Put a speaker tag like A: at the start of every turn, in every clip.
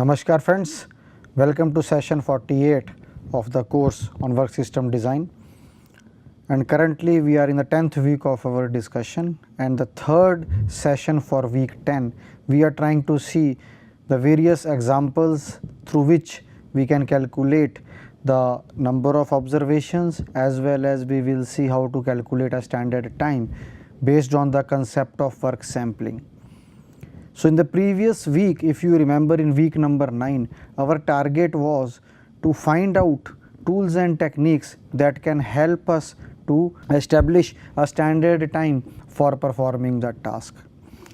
A: Namaskar friends, welcome to session 48 of the course on work system design, and currently we are in the 10th week of our discussion and the third session for week 10. We are trying to see the various examples through which we can calculate the number of observations, as well as we will see how to calculate a standard time based on the concept of work sampling. So in the previous week, if you remember, in week number 9, our target was to find out tools and techniques that can help us to establish a standard time for performing the task.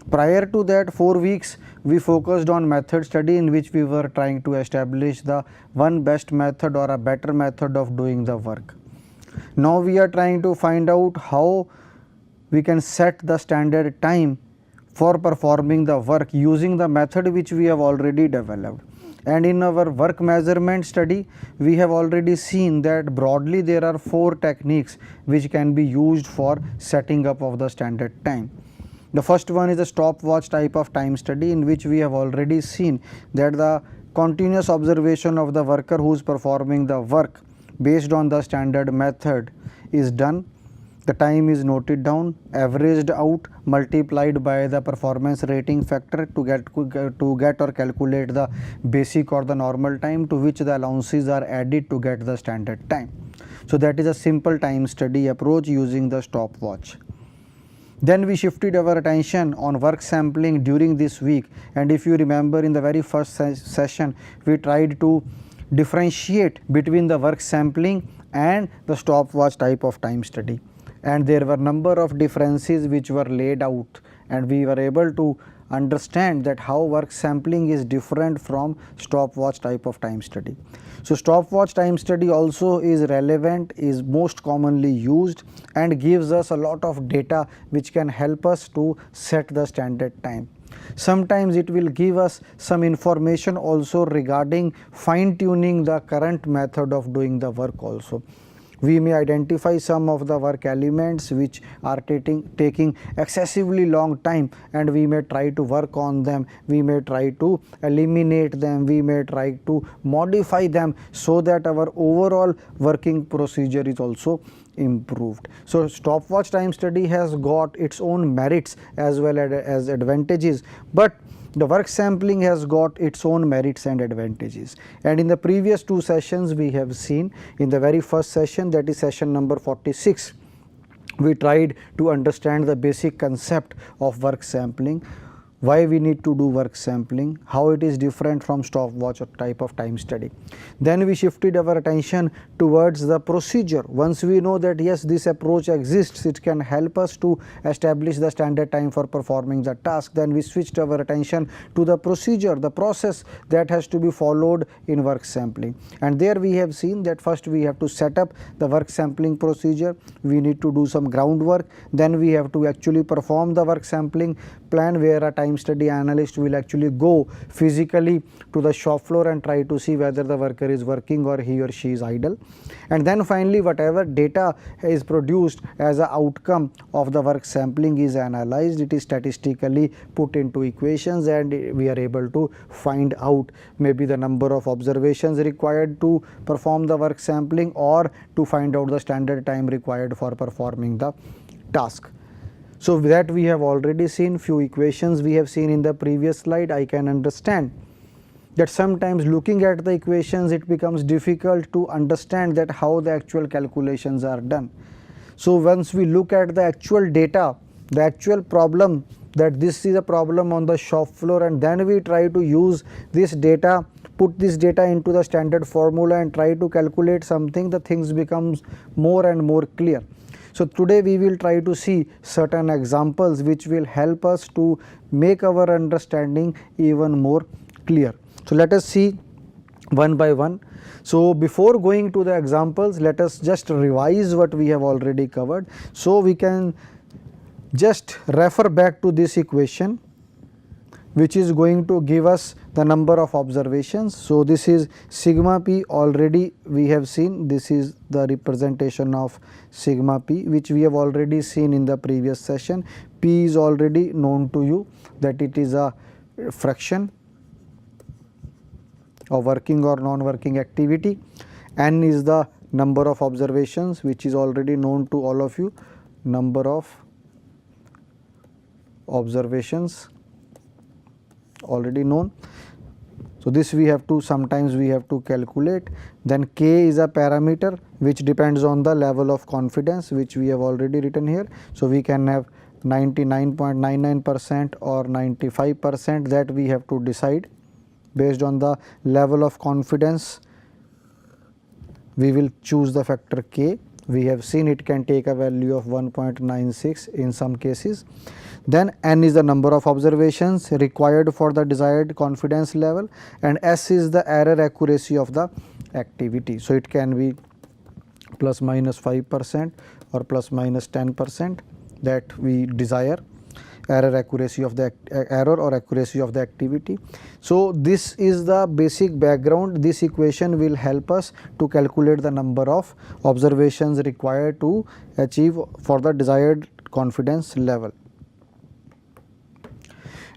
A: Prior to that 4 weeks, we focused on method study, in which we were trying to establish the one best method or a better method of doing the work. Now we are trying to find out how we can set the standard time for performing the work using the method which we have already developed. And in our work measurement study, we have already seen that broadly there are 4 techniques which can be used for setting up of the standard time. The first one is a stopwatch type of time study, in which we have already seen that the continuous observation of the worker who is performing the work based on the standard method is done. The time is noted down, averaged out, multiplied by the performance rating factor to get or calculate the basic or the normal time, to which the allowances are added to get the standard time. So that is a simple time study approach using the stopwatch. Then we shifted our attention on work sampling during this week, and if you remember, in the very first session we tried to differentiate between the work sampling and the stopwatch type of time study. And there were number of differences which were laid out, and we were able to understand that how work sampling is different from stopwatch type of time study. So stopwatch time study also is relevant, is most commonly used, and gives us a lot of data which can help us to set the standard time. Sometimes it will give us some information also regarding fine tuning the current method of doing the work also. We may identify some of the work elements which are taking excessively long time, and we may try to work on them, we may try to eliminate them, we may try to modify them, so that our overall working procedure is also improved. So stopwatch time study has got its own merits as well as advantages, but the work sampling has got its own merits and advantages. And in the previous 2 sessions we have seen, in the very first session, that is session number 46, we tried to understand the basic concept of work sampling, why we need to do work sampling, how it is different from stopwatch type of time study. Then we shifted our attention towards the procedure. Once we know that yes, this approach exists, it can help us to establish the standard time for performing the task, then we switched our attention to the procedure, the process that has to be followed in work sampling. And there we have seen that first we have to set up the work sampling procedure, we need to do some groundwork, then we have to actually perform the work sampling plan, where a time study analyst will actually go physically to the shop floor and try to see whether the worker is working or he or she is idle. And then finally, whatever data is produced as an outcome of the work sampling is analyzed, it is statistically put into equations, and we are able to find out maybe the number of observations required to perform the work sampling, or to find out the standard time required for performing the task. So that we have already seen, few equations we have seen in the previous slide. I can understand that sometimes looking at the equations it becomes difficult to understand that how the actual calculations are done. So once we look at the actual data, the actual problem, that this is a problem on the shop floor, and then we try to use this data, put this data into the standard formula and try to calculate something, the things becomes more and more clear. So today we will try to see certain examples which will help us to make our understanding even more clear. So let us see one by one. So before going to the examples, let us just revise what we have already covered. So we can just refer back to this equation, which is going to give us the number of observations. So this is sigma p, already we have seen, this is the representation of sigma p, which we have already seen in the previous session. P is already known to you, that it is a fraction of working or non-working activity. N is the number of observations, which is already known to all of you, number of observations already known. So this we have to, sometimes we have to calculate. Then K is a parameter which depends on the level of confidence, which we have already written here. So we can have 99.99% or 95%, that we have to decide based on the level of confidence. We will choose the factor K. We have seen it can take a value of 1.96 in some cases. Then N is the number of observations required for the desired confidence level, and S is the error accuracy of the activity. So it can be plus minus 5% or plus minus 10% that we desire, error accuracy of the error or accuracy of the activity. So this is the basic background. This equation will help us to calculate the number of observations required to achieve for the desired confidence level.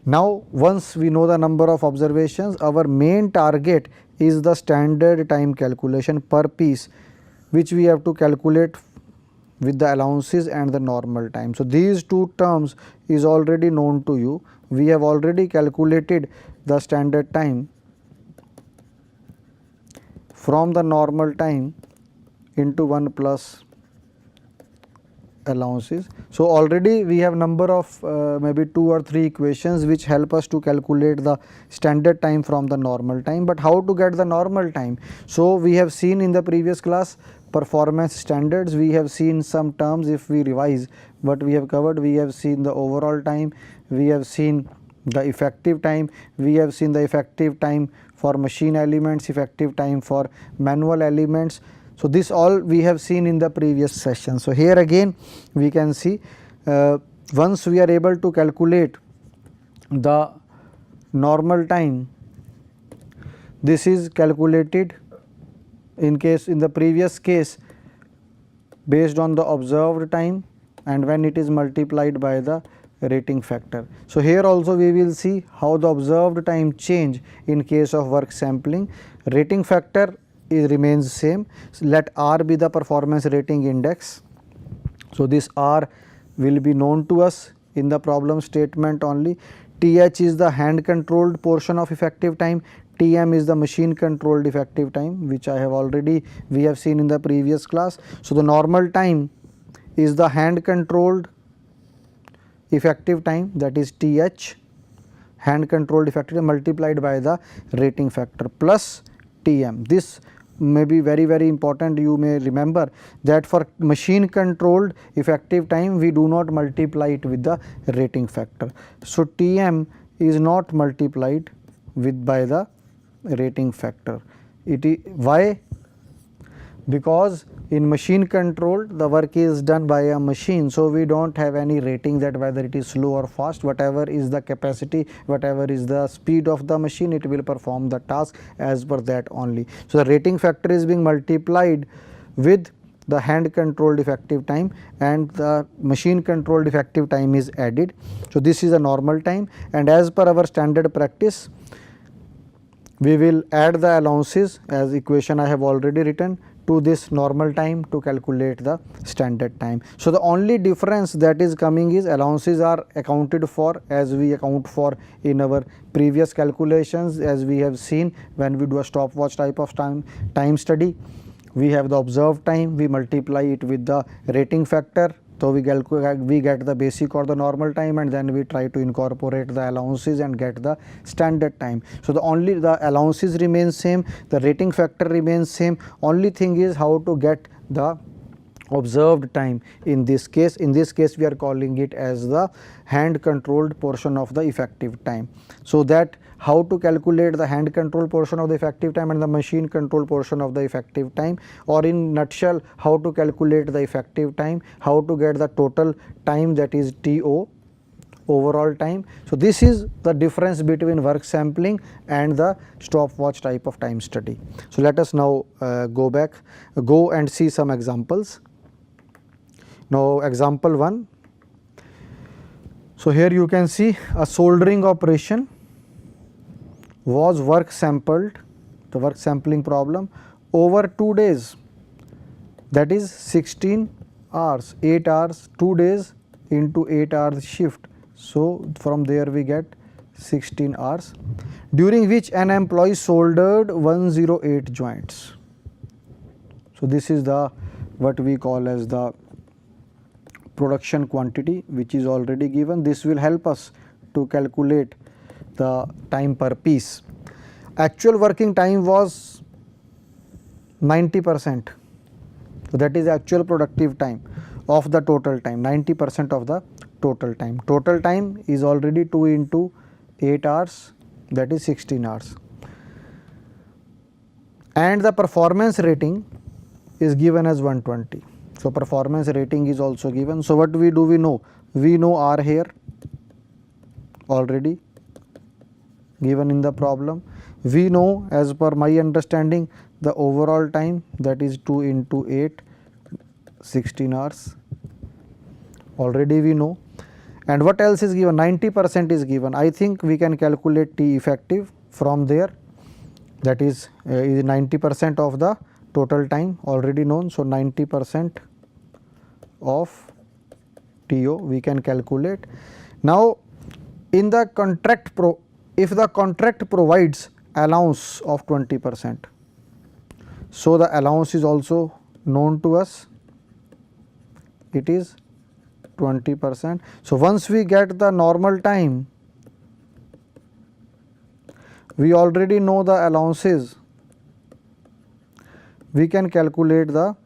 A: Now once we know the number of observations, our main target is the standard time calculation per piece, which we have to calculate with the allowances and the normal time. So these two terms is already known to you. We have already calculated the standard time from the normal time into 1 plus allowances. So already we have number of maybe 2 or 3 equations which help us to calculate the standard time from the normal time. But how to get the normal time? So we have seen in the previous class performance standards, we have seen some terms. If we revise what we have covered, we have seen the overall time, we have seen the effective time, we have seen the effective time for machine elements, effective time for manual elements. So this all we have seen in the previous session. So here again we can see once we are able to calculate the normal time, this is calculated in the previous case based on the observed time and when it is multiplied by the rating factor. So here also we will see how the observed time change in case of work sampling. Rating factor remains same. So let R be the performance rating index. So this R will be known to us in the problem statement only. TH is the hand controlled portion of effective time. Tm is the machine controlled effective time, which we have seen in the previous class. So the normal time is the hand controlled effective time, that is TH, hand controlled effective time multiplied by the rating factor plus Tm. This may be very important. You may remember that for machine controlled effective time we do not multiply it with the rating factor. So Tm is not multiplied by the rating factor. Why? Because in machine controlled the work is done by a machine, so we don't have any rating that whether it is slow or fast. Whatever is the capacity, whatever is the speed of the machine, it will perform the task as per that only. So the rating factor is being multiplied with the hand controlled effective time and the machine controlled effective time is added. So this is a normal time, and as per our standard practice we will add the allowances as equation I have already written to this normal time to calculate the standard time. So the only difference that is coming is allowances are accounted for as we account for in our previous calculations, as we have seen when we do a stopwatch type of time study. We have the observed time, we multiply it with the rating factor. So we get the basic or the normal time, and then we try to incorporate the allowances and get the standard time. So the allowances remain same, the rating factor remains same. Only thing is how to get the observed time in this case. In this case we are calling it as the hand controlled portion of the effective time. So that how to calculate the hand control portion of the effective time and the machine control portion of the effective time, or in nutshell how to calculate the effective time, how to get the total time, that is TO, overall time. So this is the difference between work sampling and the stopwatch type of time study. So let us now go and see some examples. Now example 1. So here you can see a soldering operation was work sampled the work sampling problem, over 2 days, that is 16 hours, 8 hours, 2 days into 8 hours shift. So, from there we get 16 hours, during which an employee soldered 108 joints. So, this is the what we call as the production quantity, which is already given. This will help us to calculate the time per piece. Actual working time was 90%. So, that is actual productive time of the total time, 90% of the total time. Total time is already 2 into 8 hours, that is 16 hours. And the performance rating is given as 120. So, performance rating is also given. So, what we do, we know R here already given in the problem. We know, as per my understanding, the overall time, that is 2 into 8, 16 hours, already we know. And what else is given? 90% is given. I think we can calculate T effective from there, that is 90% of the total time already known. So, 90% of TO we can calculate. Now, in the contract if the contract provides allowance of 20%, so the allowance is also known to us, it is 20%. So, once we get the normal time, we already know the allowances, we can calculate the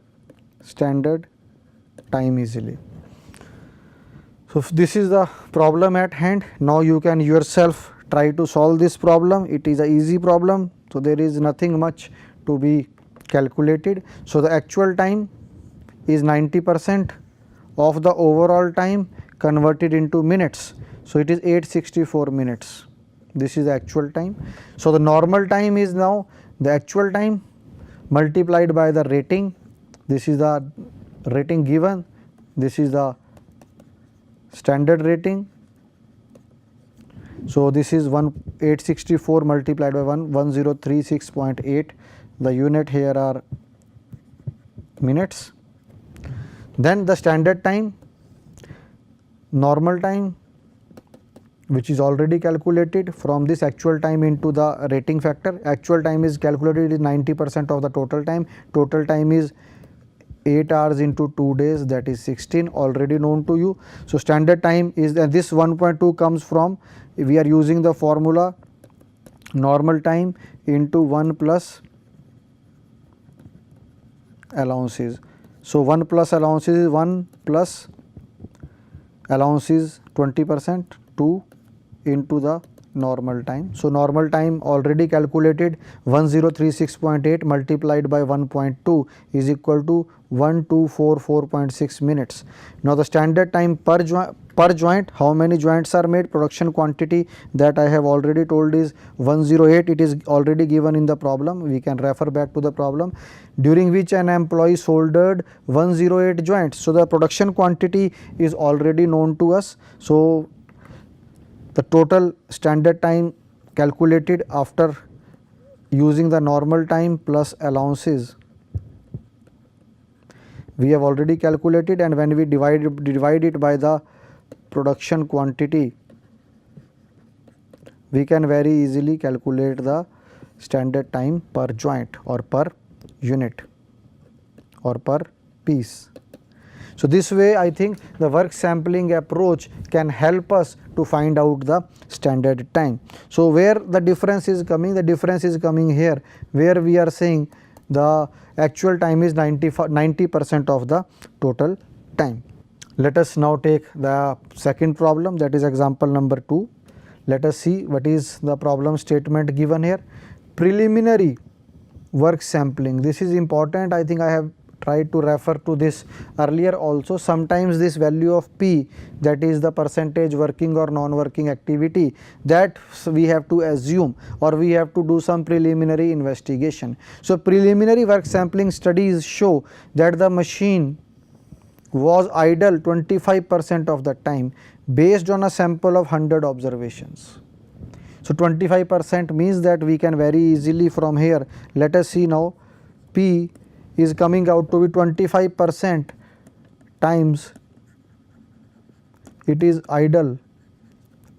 A: standard time easily. So, this is the problem at hand. Now, you can yourself try to solve this problem. It is a easy problem. So, there is nothing much to be calculated. So, the actual time is 90% of the overall time converted into minutes. So, it is 864 minutes. This is the actual time. So, the normal time is now the actual time multiplied by the rating. This is the rating given, this is the standard rating. So, this is 864 multiplied by 1036.8, the unit here are minutes. Then the standard time, normal time, which is already calculated from this actual time into the rating factor. Actual time is calculated is 90% of the total time. Total time is 8 hours into 2 days, that is 16, already known to you. So, standard time is this 1.2 comes from, we are using the formula normal time into 1 plus allowances. So, 1 plus allowances is 1 plus allowances 20%, 2 into the normal time. So, normal time already calculated, 1036.8 multiplied by 1.2 is equal to 1244.6 minutes. Now, the standard time per joint, how many joints are made, production quantity that I have already told is 108, it is already given in the problem, we can refer back to the problem, during which an employee soldered 108 joints. So, the production quantity is already known to us. So, the total standard time calculated after using the normal time plus allowances, we have already calculated, and when we divide it by the production quantity, we can very easily calculate the standard time per joint or per unit or per piece. So, this way I think the work sampling approach can help us to find out the standard time. So, where the difference is coming? The difference is coming here, where we are saying the actual time is 90% of the total time. Let us now take the second problem, that is example number 2. Let us see what is the problem statement given here. Preliminary work sampling, this is important. I think I have tried to refer to this earlier also. Sometimes this value of P, that is the percentage working or non-working activity, that we have to assume or we have to do some preliminary investigation. So, preliminary work sampling studies show that the machine was idle 25% of the time based on a sample of 100 observations. So, So 25% means that we can very easily from here, let us see now, P is coming out to be 25% times it is idle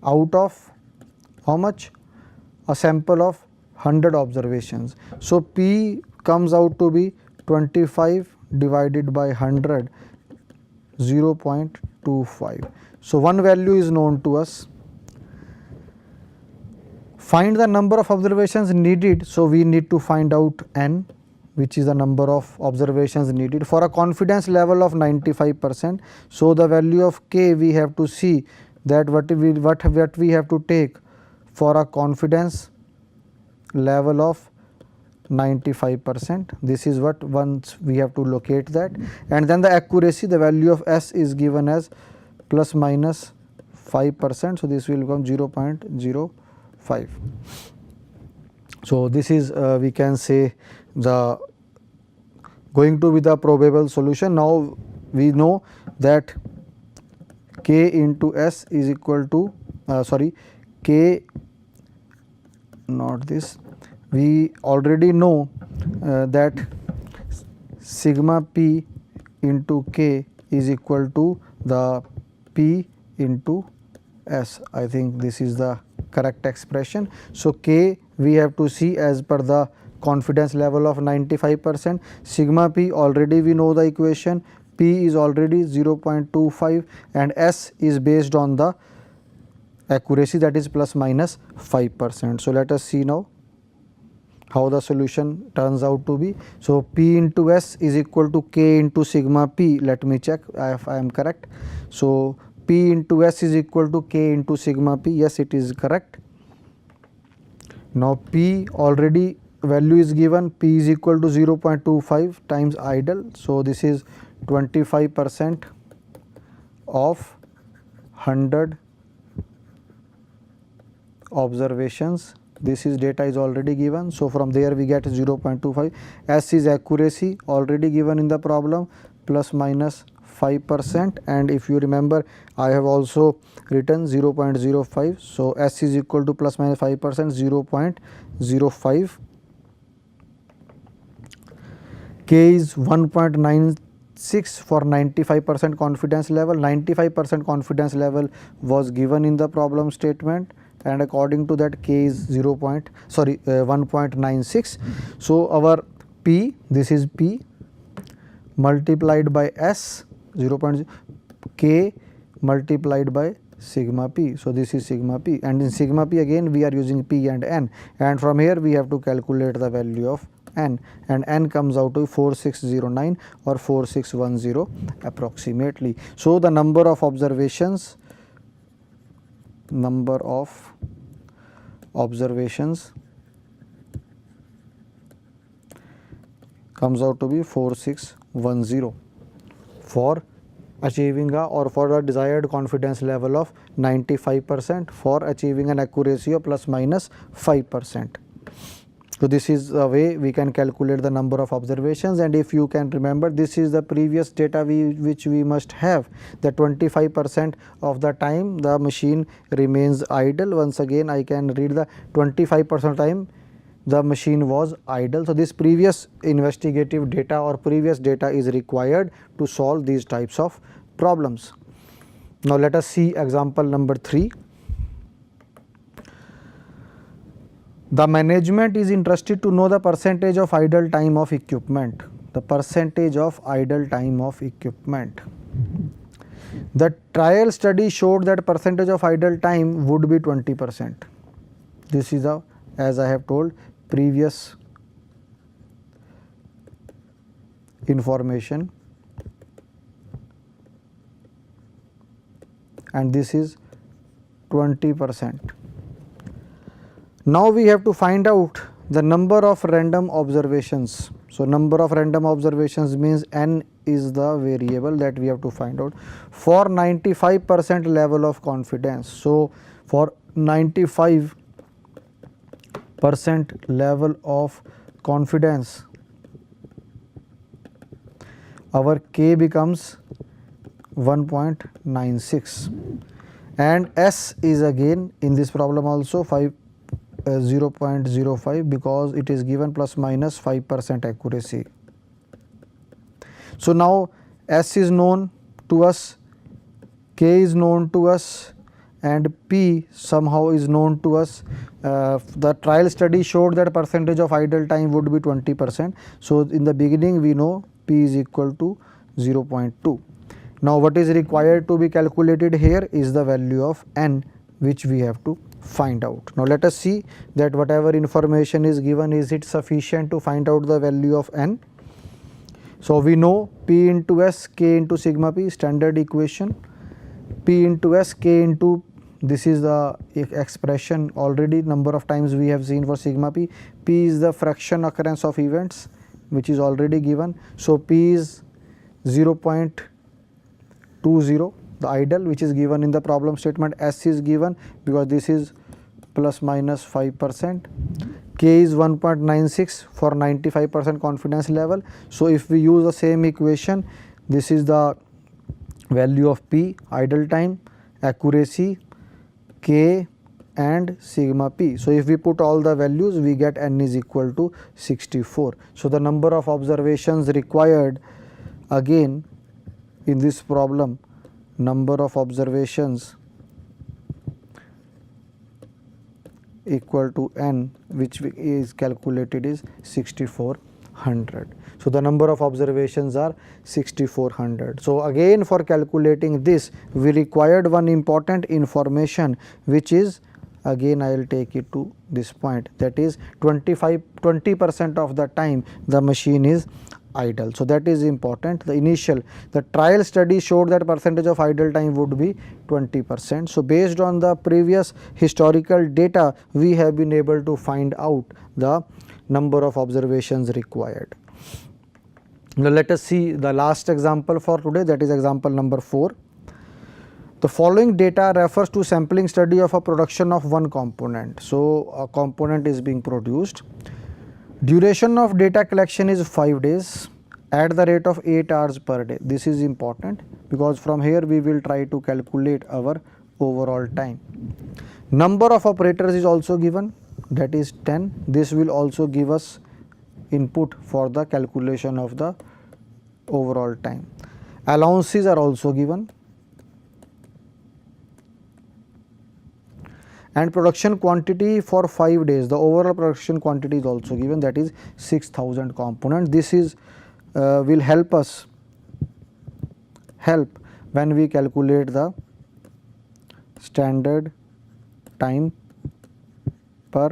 A: out of how much? A sample of 100 observations. So P comes out to be 25 divided by 100, 0.25. So one value is known to us. Find the number of observations needed. So we need to find out n, which is the number of observations needed for a confidence level of 95%. So the value of k we have to see that what we have to take for a confidence level of 95%. This is what once we have to locate that, and then the accuracy, the value of S is given as plus minus 5%. So this will become 0.05. So this is we can say the going to be the probable solution. Now we know that k into S is equal to k, not this, we already know that sigma p into k is equal to the p into S. I think this is the correct expression. So k we have to see as per the confidence level of 95%. Sigma p already we know the equation, p is already 0.25 and S is based on the accuracy, that is plus minus 5%. So let us see now how the solution turns out to be. So P into S is equal to K into sigma P. Let me check if I am correct. So P into S is equal to K into sigma P. Yes, it is correct. Now P already value is given, P is equal to 0.25 times idle. So this is 25% of 100 observations. This is data is already given. So from there we get 0.25. S is accuracy already given in the problem, plus minus 5%, and if you remember I have also written 0.05. So S is equal to plus minus 5%, 0.05. K is 1.96 for 95% confidence level. 95% confidence level was given in the problem statement, and according to that k is 1.96. So our P, this is P multiplied by S 0.0, K multiplied by sigma P. So this is sigma P, and in sigma P again we are using P and N, and from here we have to calculate the value of N, and N comes out to 4609 or 4610 approximately. So the number of observations comes out to be 4610 for achieving or for a desired confidence level of 95%, for achieving an accuracy of plus minus 5%. So this is the way we can calculate the number of observations, and if you can remember, this is the previous data which we must have, that 25% of the time the machine remains idle. Once again I can read the 25% time the machine was idle. So this previous investigative data or previous data is required to solve these types of problems. Now let us see example number 3. The management is interested to know the percentage of idle time of equipment. The percentage of idle time of equipment. The trial study showed that percentage of idle time would be 20%. This is a, as I have told, previous information, and this is 20%. Now we have to find out the number of random observations. So number of random observations means N is the variable that we have to find out for 95% level of confidence. So for 95% level of confidence, our K becomes 1.96, and S is again in this problem also 5 0.05 because it is given plus minus 5% accuracy. So now S is known to us, K is known to us, and P somehow is known to us. The trial study showed that percentage of idle time would be 20%. So in the beginning we know P is equal to 0.2. Now what is required to be calculated here is the value of N, which we have to find out. Now let us see that whatever information is given, is it sufficient to find out the value of N. So we know P into S, K into sigma P, standard equation. P into S, K into, this is the expression already number of times we have seen for sigma P. P is the fraction occurrence of events, which is already given. So P is 0.20, the idle, which is given in the problem statement. S is given because this is plus minus 5%. K is 1.96 for 95% confidence level. So if we use the same equation, this is the value of P, idle time, accuracy, K and sigma P. So if we put all the values, we get N is equal to 64. So the number of observations required, again in this problem, number of observations equal to N, which is calculated is 6400. So the number of observations are 6400. So again, for calculating this, we required one important information, which is, again I will take it to this point, that is 20% of the time the machine is idle. So that is important. The trial study showed that percentage of idle time would be 20%. So based on the previous historical data, we have been able to find out the number of observations required. Now let us see the last example for today, that is example number 4. The following data refers to sampling study of a production of one component. So a component is being produced. Duration of data collection is 5 days at the rate of 8 hours per day. This is important because from here we will try to calculate our overall time. Number of operators is also given, that is 10. This will also give us input for the calculation of the overall time. Allowances are also given. And production quantity for 5 days, the overall production quantity is also given, that is 6000 components. This is will help when we calculate the standard time per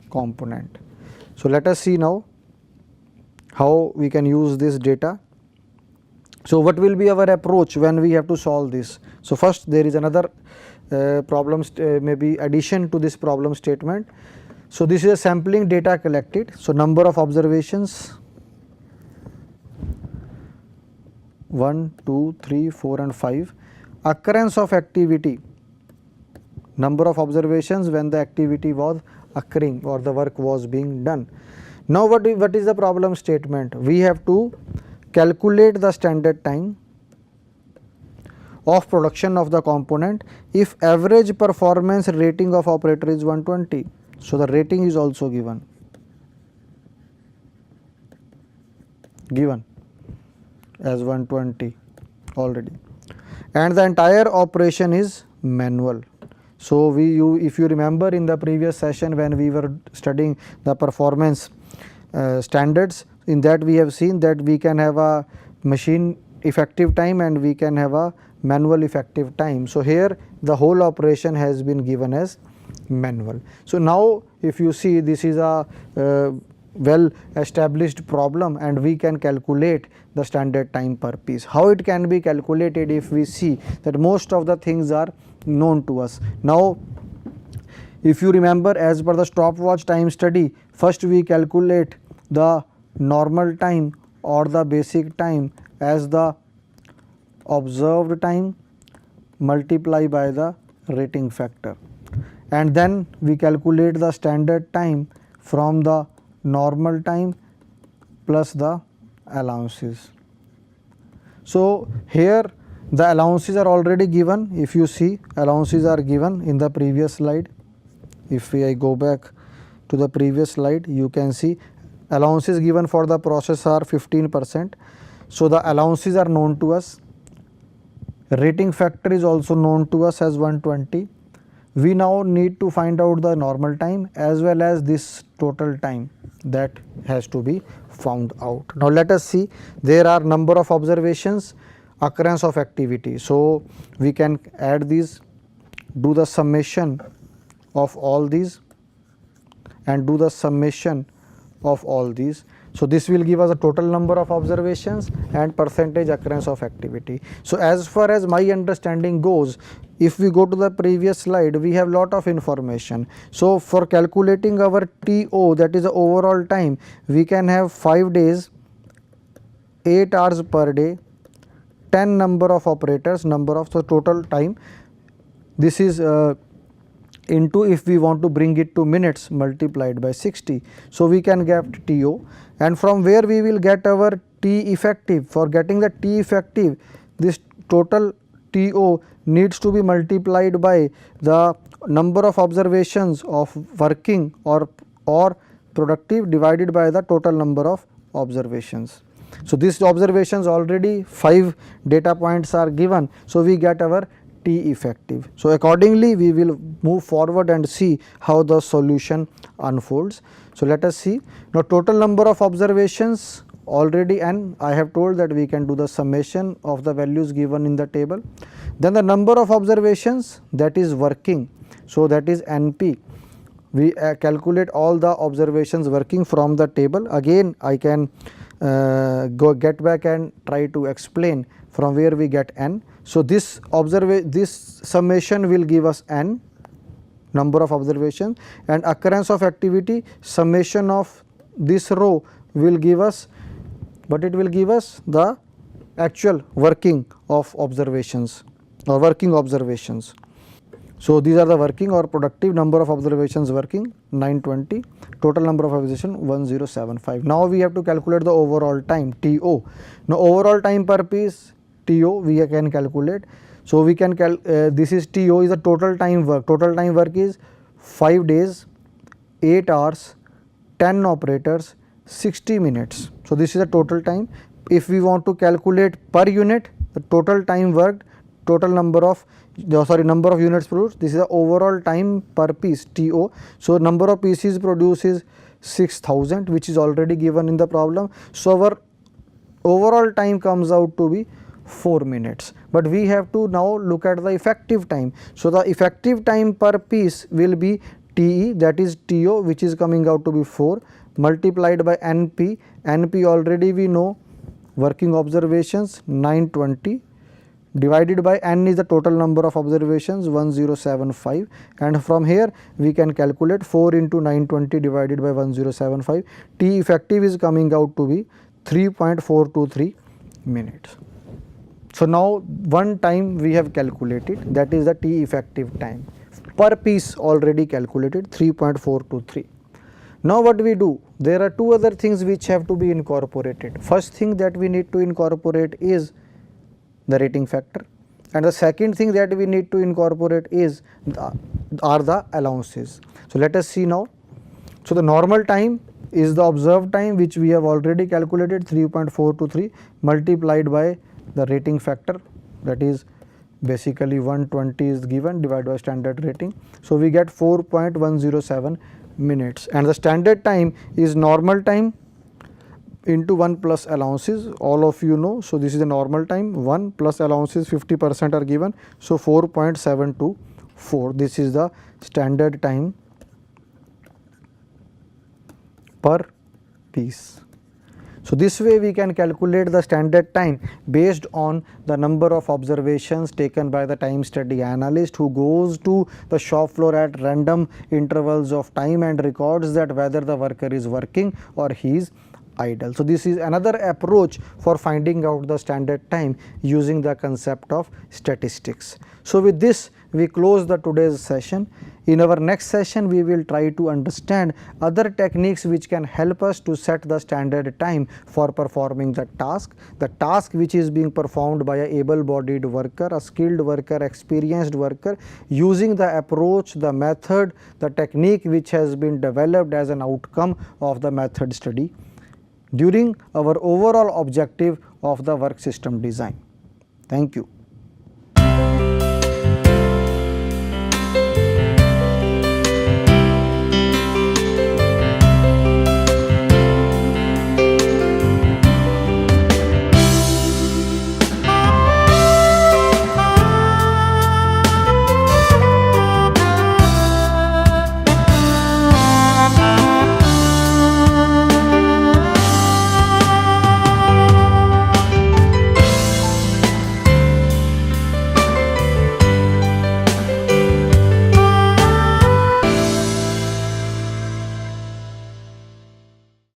A: component. So let us see now how we can use this data. So what will be our approach when we have to solve this? So first there is another problem, maybe addition to this problem statement. So this is a sampling data collected. So number of observations 1, 2, 3, 4 and 5. Occurrence of activity, number of observations when the activity was occurring or the work was being done. Now what is the problem statement? We have to calculate the standard time of production of the component if average performance rating of operator is 120. So the rating is also given as 120 already, and the entire operation is manual. So if you remember in the previous session when we were studying the performance standards, in that we have seen that we can have a machine effective time and we can have a manual effective time. So here the whole operation has been given as manual. So now if you see, this is a well established problem and we can calculate the standard time per piece. How it can be calculated? If we see that most of the things are known to us. Now if you remember, as per the stopwatch time study, first we calculate the normal time or the basic time as the observed time multiply by the rating factor, and then we calculate the standard time from the normal time plus the allowances. So here The allowances are already given. If you see, allowances are given in the previous slide. If I go back to the previous slide, you can see allowances given for the process are 15%. So the allowances are known to us. Rating factor is also known to us as 120. We now need to find out the normal time as well as this total time that has to be found out. Now let us see, there are number of observations, occurrence of activity. So we can add these, do the summation of all these and do the summation of all these. So this will give us a total number of observations and percentage occurrence of activity. So as far as my understanding goes, if we go to the previous slide, we have lot of information. So for calculating our TO, that is the overall time, we can have 5 days, 8 hours per day, 10 number of operators, number of the total time. This is into, if we want to bring it to minutes, multiplied by 60. So we can get TO, and from where we will get our T effective. For getting the T effective, this total TO needs to be multiplied by the number of observations of working or productive divided by the total number of observations. So these observations already 5 data points are given. So we get our T effective. So accordingly we will move forward and see how the solution unfolds. So let us see. Now total number of observations already n, I have told that we can do the summation of the values given in the table. Then the number of observations, that is working, so that is NP. We calculate all the observations working from the table. Again I can get back and try to explain from where we get n. So this summation will give us n number of observations, and occurrence of activity, summation of this row will give us, but it will give us the actual working of observations or working observations. So these are the working or productive, number of observations working 920, total number of observations 1075. Now we have to calculate the overall time TO. Now overall time per piece TO we can calculate. So we can this is TO is the total time work. Total time work is 5 days, 8 hours, 10 operators, 60 minutes. So this is the total time. If we want to calculate per unit the total time worked, total number of number of units produced, this is the overall time per piece TO. So number of pieces produced is 6000, which is already given in the problem. So our overall time comes out to be 4 minutes, but we have to now look at the effective time. So the effective time per piece will be TE, that is TO, which is coming out to be 4 multiplied by NP. NP already we know, working observations 920 divided by n is the total number of observations 1075, and from here we can calculate 4 into 920 divided by 1075. T effective is coming out to be 3.423 minutes. So now one time we have calculated, that is the T effective time per piece already calculated 3.423. Now what we do? There are two other things which have to be incorporated. First thing that we need to incorporate is the rating factor, and the second thing that we need to incorporate is the allowances. So let us see now. So the normal time is the observed time, which we have already calculated 3.423 multiplied by the rating factor, that is basically 120 is given divided by standard rating. So we get 4.107 minutes, and the standard time is normal time into 1 plus allowances, all of you know. So this is the normal time, 1 plus allowances 50% are given, so 4.724. this is the standard time per piece. So this way we can calculate the standard time based on the number of observations taken by the time study analyst, who goes to the shop floor at random intervals of time and records that whether the worker is working or he is idle. So this is another approach for finding out the standard time using the concept of statistics. So with this we close the today's session. In our next session, we will try to understand other techniques which can help us to set the standard time for performing the task which is being performed by a able-bodied worker, a skilled worker, experienced worker, using the approach, the method, the technique which has been developed as an outcome of the method study during our overall objective of the work system design. Thank you.